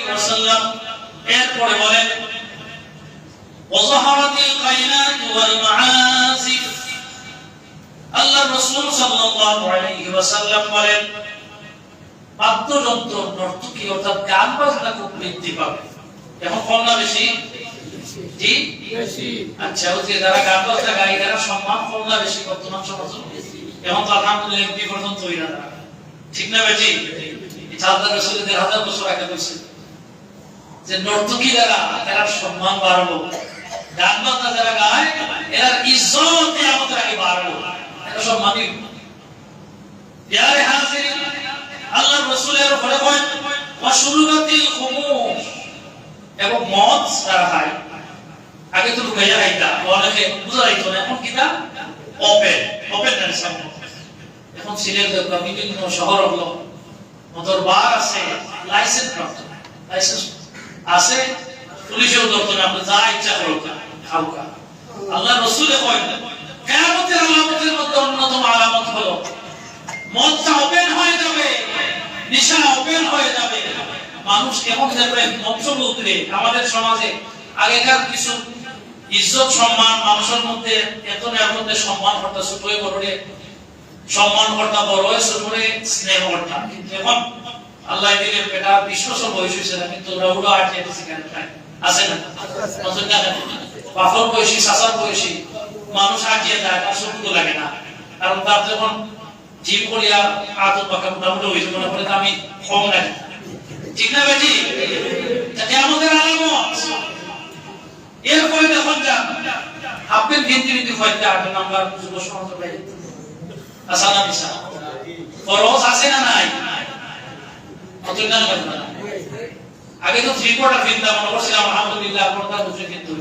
ওয়াসাল্লাম এরপরে বলেন ওয়াযাহারাতিল কায়নাত ওয়াল মাআসিফ আল্লাহ রাসূল সাল্লাল্লাহু আলাইহি ওয়াসাল্লাম বলেন বাদ্যযন্ত্র নর্তকী অর্থাৎ গান বাজনা খুব বৃদ্ধি পাবে। এখন কম না বেশি? জি বেশি। আচ্ছা, ওই যে যারা গান বাজনা গায় তারা সম্মান কম না বেশি বর্তমান সমাজে? এখন তো আলহামদুলিল্লাহ এমপি পর্যন্ত হই না, ঠিক না বেশি? আল্লাহ রাসূল 1000 বছর আগে বলেছেন যে নর্তকী যারা তারা সম্মান বাড়াবো, গান বাজনা যারা গায় এর ইজ্জত কিয়ামতের আগে বাড়াবো, এটা সম্মানী। প্যারে হাজিরিন, আল্লাহর রাসূলের উপরে কয় ওয়াশুরুবাতিল খুমুর, এবং মদ যারা খায়, আগে তো লুকাইয়া খাইতা, অনেকে বুঝা যাইতো না, এখন কিটা ওপেন নেশা। এখন সিলেট বিভিন্ন শহর হলো মদর বার আছে, লাইসেন্স প্রাপ্ত, লাইসেন্স আছে, পুলিশেও ধরতো না, আপনি যা ইচ্ছা করো খাও কা। আল্লাহ রাসূলে কয় কিয়ামতের আলামতের মধ্যে অন্যতম আলামত হলো মদটা ওপেন হয়ে যাবে, নেশা ওপেন হয়ে যাবে। মানুষ কেমন দেখবেন মঞ্চে আমাদের সমাজে আগেকার কিছু ইজ্জত সম্মান মানুষের মধ্যে এত সম্মান করতে, ছোটে বড়ে সম্মান করতে, বড় ছোটে স্নেহ করতাম। কিন্তু এখন আল্লাহ দিলে বেটা 20 বছর বয়স হয়েছে না, কিন্তু ওরা উড়ো আট যেতেছে কেন আছে না? বাপর বয়সী চাচার বয়সী মানুষ আটিয়ে যায়, তার সুখ লাগে না, কারণ তার যখন জিম করিয়া আদত পাকা মোটামুটি হয়েছে মনে করে আমি কম রাখি, ঠিক না বেটি? আমাদের আলামত। এরপরে দেখুন যান আপনি ভিন্তি হইতে 8 নাম্বার যুব সমাজ আসা না মিশা ফরজ আছে না নাই? আগে তো 3/4 ভিন্তা মনে করছিলাম আলহামদুলিল্লাহ পর্দার উপরে, কিন্তু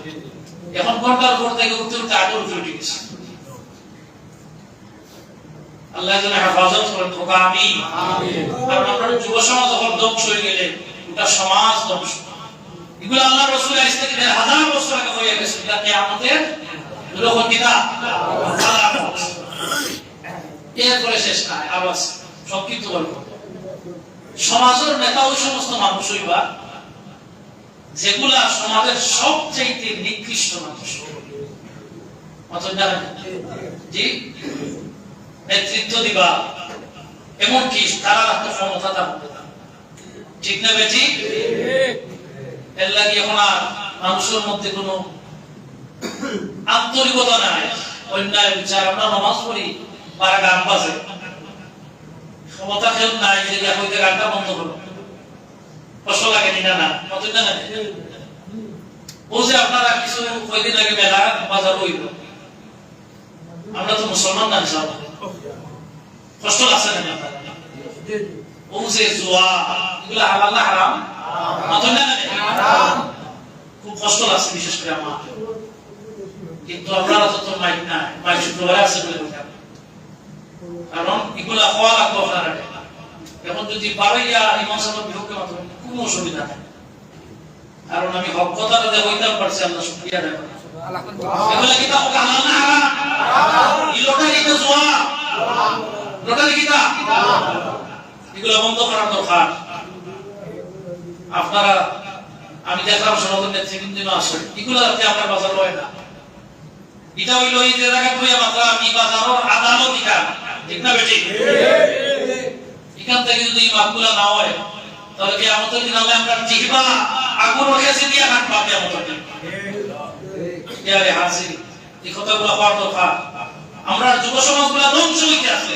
এখন পর্দার উপর থেকে উঠতে উঠতে 8 উপরে উঠে গেছে। আল্লাহ যেন হেফাজত করেন, খোকা আমিন। কারণ আমরা যুব সমাজ যখন ধ্বংস হয়ে গেলে গোটা সমাজ ধ্বংস। এগুলো আল্লাহ রাসূল ইসলামে 1000 বছর আগে হয়ে গেছে, এটা কিয়ামতের লক্ষণিতা আলামত। এরপরে শেষ নাই, আবার সংক্ষিপ্ত বলব, সমাজের নেতা ওই সমস্ত মানুষ হইবা যেগুলা সমাজের সবচেয়ে নিকৃষ্ট মানুষ। জি নেতৃত্ব দিবা, এমনকি তারা রাখতে ক্ষমতা থাকবে, ঠিক না বেটি? এর লাগে এখন আর মানুষের মধ্যে কোন আন্তরিকতা নাই, অন্যায় বিচার। আমরা নামাজ পড়ি, পারা গান বাজে, ক্ষমতা কেউ নাই যে হইতে গানটা বন্ধ করো, কষ্ট লাগে না? না ও যে আপনারা কিছু কয়দিন আগে মেলা বাজার হইল, আমরা তো মুসলমান না, কষ্ট লাগছে না? ও যে জুয়া, এগুলা হালাল না হারাম? খুব কষ্ট লাগছে বিশেষ করে আমার, কিন্তু আপনারা তো মাইক নাই, মাইক শুক্রবারে আছে বলে বলতাম, কারণ এগুলা হওয়া লাগবে আপনারা। এখন যদি পারইয়া ইমাম সাহেবের বিপক্ষে মাত্র কোনো অসুবিধা নেই, কারণ আমি হক কথাটা যে হইতাম পারছি, আল্লাহ শুকরিয়া দেব। এগুলা কি তা হালাল না হারাম? এই লটারি তো জুয়া, লটারি কি তা? এগুলা বন্ধ করার দরকার। আপনারা আমি দেখলাম সনাতন নেতৃবৃন্দ আসে, এগুলা যাতে আপনার বাজার হয় না। এটা হইল এই যে জায়গা বইয়া মাত্র আমি বাজারের আদালত, এটা ঠিক না বেটি? এখান থেকে যদি মাপগুলা না হয় তাহলে কিয়ামতের দিন আল্লাহ আমরা জিহবা আগুন রেখে দিয়ে কাটবা কিয়ামতের দিন। ইয়ারে হাসি এই কথাগুলো হওয়ার দরকার। আমরা যুব সমাজগুলো ধ্বংস হইতে আছে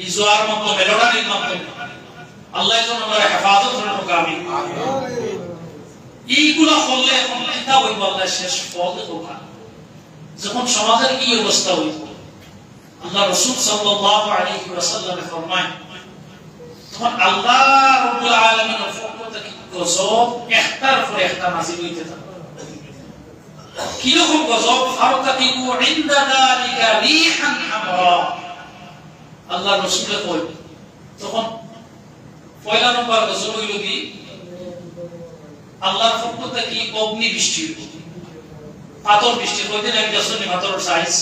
এই জোয়ার মাধ্যমে, লড়াইয়ের মাধ্যমে। আল্লাহ যেন আমরা হেফাজত করে ঢোকাবি। এইগুলা করলে এখন কিতা হইব? আল্লাহ শেষ ফল দেখা যখন সমাজের কি অবস্থা হইব, আল্লাহ রাসূল সাল্লাল্লাহু আলাইহি ওয়াসাল্লাম ফরমায়, তখন আল্লাহ রাব্বুল আলামিনের পক্ষ থেকে গজব একটার পর একটা নাযিল হইতে থাকে। কি রকম গজব? ফারতাকিবু ইনদা যালিকা রিহান হামরা। আল্লাহ রাসূল কই তখন পয়লা নম্বর গজব হইল কি? আল্লাহর পক্ষ থেকে অগ্নি বৃষ্টি, পাথর বৃষ্টি। কয়দিন এক দশনি পাথরের সাইজ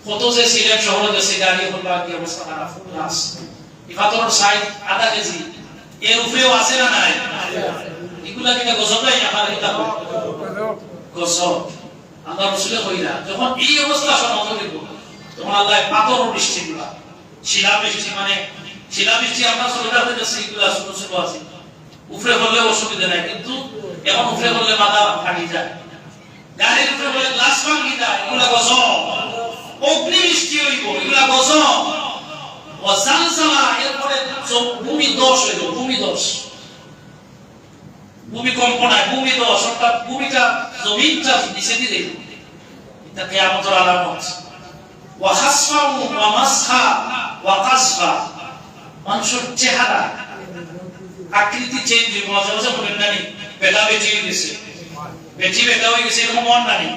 কত যে সিলেট শহরে গেছে, গাড়ি হল কি অবস্থা খারাপ। এই পাথরের সাইজ আধা কেজি এর উপরেও আছে না নাই? এগুলা কিনা গজবটাই আমার কিতাব গজব। আল্লাহ রাসূল কইরা যখন এই অবস্থা সমাজে হইব তখন আল্লাহ পাথর বৃষ্টি দিবা। শিলাবৃষ্টি মানে শিলাবৃষ্টি আমরা ছোটখাটো যে সেগুলা ছোট ছোট আছে উপরে হলে অসুবিধা নাই, কিন্তু এখন উপরে হলে মাথা ফাটি যায়, গাড়ির উপরে হলে গ্লাস ভাঙি যায়, এগুলা গজব। অগ্নি বৃষ্টি হইব, এগুলা গজব। ও জালজালা, এরপরে ভূমি দশ হইব, ভূমি দশ, ভূমিকম্প নাই, ভূমি দশ, অর্থাৎ ভূমিটা জমিনটা নিচে দিয়ে দেবে, এটা কিয়ামতের আলামত। ওয়া হাসফা ওয়া মাসখা ওয়া কাসফা, মানুষের চেহারা আকৃতি চেঞ্জ হইব, মাঝে মাঝে বলেন না নি বেটা বেটি হয়ে গেছে, বেটি বেটা হয়ে গেছে, এরকম মন না নি,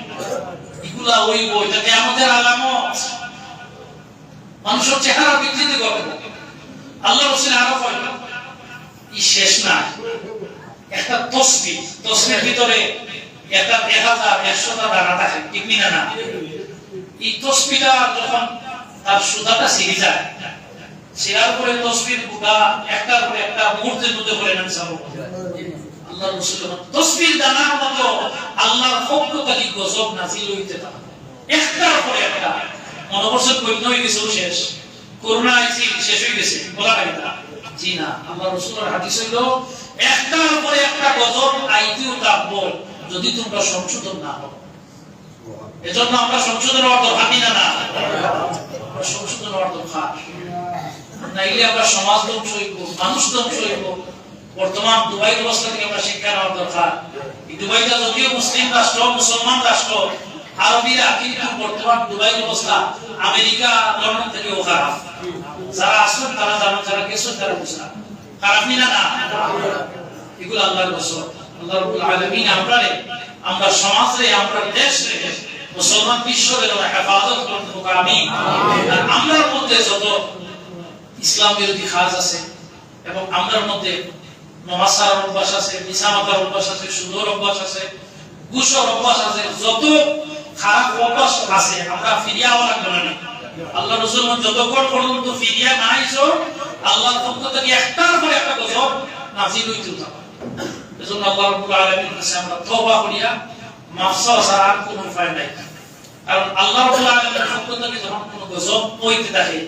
এগুলা হইব, এটা কিয়ামতের আলামত। মানুষের চেহারা বিকৃতি ঘটবে। আল্লাহ রাসূল আরো কইলেন ই শেষ না, একটা তসবিহ, তসবিহের ভিতরে একটা 1000-100টা দানা থাকে, ঠিক না? না, এই তসবিহটা যখন তার সুতাটা ছিঁড়ে যায়, ছিঁড়ার পরে তসবিহর গুটা একটার পরে একটা মুহূর্তের মধ্যে পড়ে না যাব। আল্লাহ রাসূল তসবিহর দানার মতো আল্লাহর পক্ষ থেকে গজব নাযিল হইতে থাকে, একটার পরে একটা। মনোবর্ষের পরিণত হয়ে গেছে, শেষ করোনা আইসি শেষ হয়ে গেছে, বলা হয় না? জি না, আল্লাহ রাসূলের হাদিস হইল একটার উপরে একটা গজব আইতেও থাকবো যদি তোমরা সংশোধন না হও। এজন্য আমরা সংশোধন হওয়ার দরকার না, না আমরা সংশোধন হওয়ার দরকার, নাইলে আমরা সমাজ ধ্বংস হইব, মানুষ ধ্বংস হইব। বর্তমান দুবাই অবস্থা থেকে আমরা শিক্ষা নেওয়ার দরকার। এই দুবাইটা যদিও মুসলিম রাষ্ট্র, মুসলমান রাষ্ট্র, আরবিরা, কিন্তু বর্তমান দুবাই অবস্থা আমেরিকা লন্ডন থেকেও খারাপ। যারা আসুন তারা জানেন, যারা গেছেন তারা বুঝা খারাপ না, না এগুলো আল্লাহর গজব। আল্লাহ রাব্বুল আলামিন আমরা সমাজে, আমরা দেশে, মুসলমান বিশ্বের হেফাজত করতে হোক, আমিন। আর আমরার মধ্যে যত ইসলাম বিরোধী কাজ আছে এবং আমরার মধ্যে নমাসার অভ্যাস আছে, মিছামাতার অভ্যাস আছে, সুদর অভ্যাস আছে, ঘুষের অভ্যাস আছে, যত খারাপ অভ্যাস আছে আমরা ফিরিয়া হওয়া লাগবে না। আল্লাহ রাসূল যতক্ষণ পর্যন্ত ফিরিয়া না আইছো আল্লাহর পক্ষ থেকে একটার পর একটা গজব নাযিল হইতে থাকে। এজন্য আল্লাহ রাব্বুল আলামিনের কাছে আমরা তওবা করিয়া মাফসা ছাড়া আর কোনো উপায় নাই। কারণ আল্লাহ রাব্বুল আলামিনের পক্ষ থেকে যখন কোনো গজব হইতে থাকে,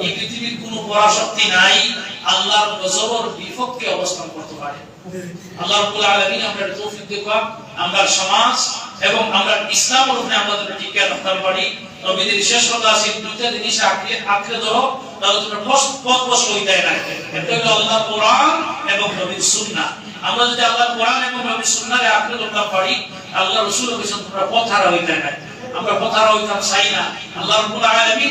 এই পৃথিবীর কোনো পরাশক্তি নাই আল্লাহর গজবের বিপক্ষে অবস্থান করতে পারে। আল্লাহ রাব্বুল আলামিন আমাদের তৌফিক দেন, আমরা সমাজ এবং আমরা ইসলামের উপরে আমাদের টিকে রাখতে পারি। নবীদের শেষ কথা আছে, দুইটা জিনিস আঁকড়ে ধরো, তাহলে তোমরা পথ বসে হইতে না। এটা হলো আল্লাহর কোরআন এবং নবীর সুন্নাহ। আমরা যদি আল্লাহর কোরআন এবং নবীর সুন্নাহকে আঁকড়ে ধরতে পারি, আল্লাহ রাসূল বলেছেন তোমরা পথ হারা হইতে না। আমরা পথ হারা হইতে চাই না। আল্লাহ রাব্বুল আলামিন